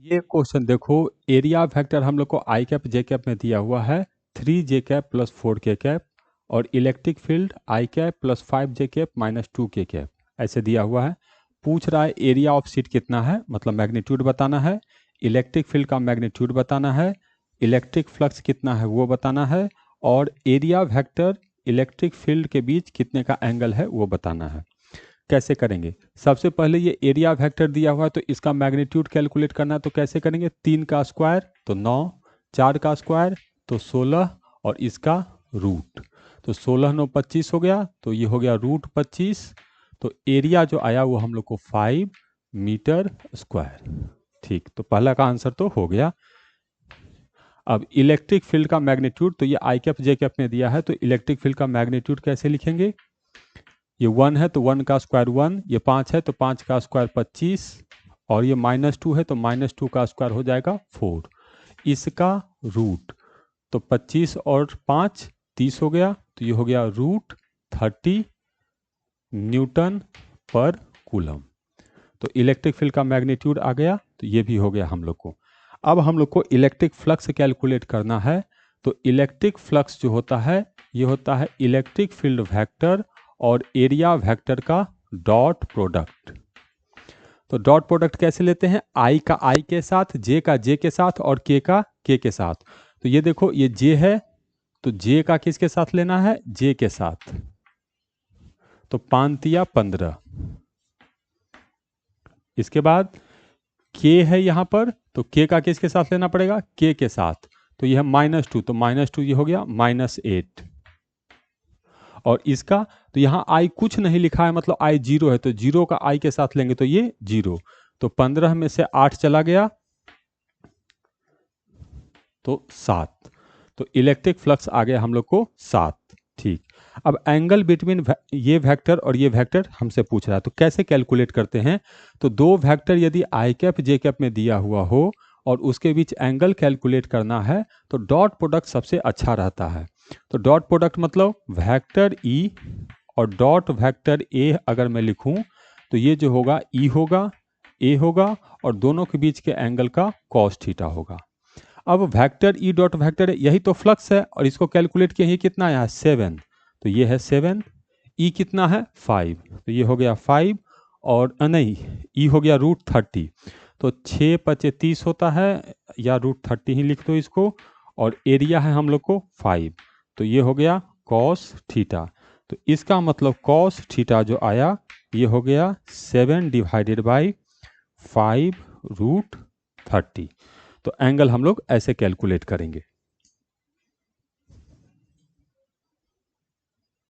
ये क्वेश्चन देखो, area vector हम लोग को आई कैप जे कैप में दिया हुआ है 3 जे कैप प्लस 4 के कैप, और electric field I cap plus 5 J cap minus 2 के कैप ऐसे दिया हुआ है। पूछ रहा है एरिया ऑफ सीट कितना है, मतलब मैग्नीट्यूड बताना है, इलेक्ट्रिक फील्ड का मैग्नीट्यूड बताना है, इलेक्ट्रिक फ्लक्स कितना है वो बताना है, और एरिया वेक्टर इलेक्ट्रिक फील्ड के बीच कितने का एंगल है वो बताना है। कैसे करेंगे? सबसे पहले ये एरिया वेक्टर दिया हुआ है तो इसका मैग्नीट्यूड कैलकुलेट करना है, तो कैसे करेंगे? 3 का स्क्वायर तो 9, 4 का स्क्वायर तो 16, और इसका रूट तो 16 9 25 हो गया, तो ये हो गया √25। तो एरिया जो आया वो हम लोग को 5 मीटर स्क्वायर। ठीक, तो पहला का आंसर तो हो गया। अब इलेक्ट्रिक फील्ड का मैग्नीट्यूड, तो ये आई कैप जे कैप में दिया है, तो इलेक्ट्रिक फील्ड का मैग्नीट्यूड कैसे लिखेंगे? ये 1 है तो 1 का स्क्वायर 1, ये 5 है तो 5 का स्क्वायर 25, और ये -2 है तो -2 का स्क्वायर हो जाएगा 4। इसका रूट तो 25 और 5 30 हो गया, तो ये हो गया √30 न्यूटन पर कूलम। तो इलेक्ट्रिक फील्ड का मैग्नीट्यूड आ गया, तो ये भी हो गया हम लोग को। अब हम लोग को इलेक्ट्रिक फ्लक्स कैलकुलेट करना है। तो इलेक्ट्रिक फ्लक्स जो होता है ये होता है इलेक्ट्रिक फील्ड वेक्टर और एरिया वेक्टर का डॉट प्रोडक्ट। तो डॉट प्रोडक्ट कैसे लेते हैं? आई का आई के साथ, जे का जे के साथ, और के का के साथ। तो ये देखो, ये जे है तो जे का किसके साथ लेना है? जे के साथ। तो 5 या 15। इसके बाद के है यहाँ पर, तो के का किसके साथ लेना पड़ेगा? के साथ। तो यह -2, तो -2 ये हो गया -8। और इसका तो यहाँ आई कुछ नहीं लिखा है, मतलब आई 0 है, तो 0 का आई के साथ लेंगे तो ये 0। तो 15 में से 8 चला गया तो 7। तो इलेक्ट्रिक फ्लक्स आ गया हम लोग को 7। ठीक, अब एंगल बिटवीन ये वेक्टर और ये वेक्टर हमसे पूछ रहा है, तो कैसे कैलकुलेट करते हैं? तो दो वेक्टर यदि आई कैप जे कैप में दिया हुआ हो और उसके बीच एंगल कैलकुलेट करना है तो डॉट प्रोडक्ट सबसे अच्छा रहता है। तो डॉट प्रोडक्ट मतलब वेक्टर ई और डॉट वेक्टर ए अगर मैं लिखूं तो ये जो होगा ई होगा, ए होगा, और दोनों के बीच के एंगल का कॉस थीटा होगा। अब वेक्टर ई डॉट वेक्टर यही तो फ्लक्स है, और इसको कैलकुलेट किया, ये कितना है? 7। तो ये है 7। ई कितना है? 5। तो ये हो गया 5, और नहीं, ई हो गया √30। तो 6 5 30 होता है, या √30 ही लिख दो इसको, और एरिया है हम लोग को 5। तो ये हो गया कॉस थीटा। तो इसका मतलब कॉस थीटा जो आया ये हो गया 7/5 √30। तो एंगल हम लोग ऐसे कैलकुलेट करेंगे।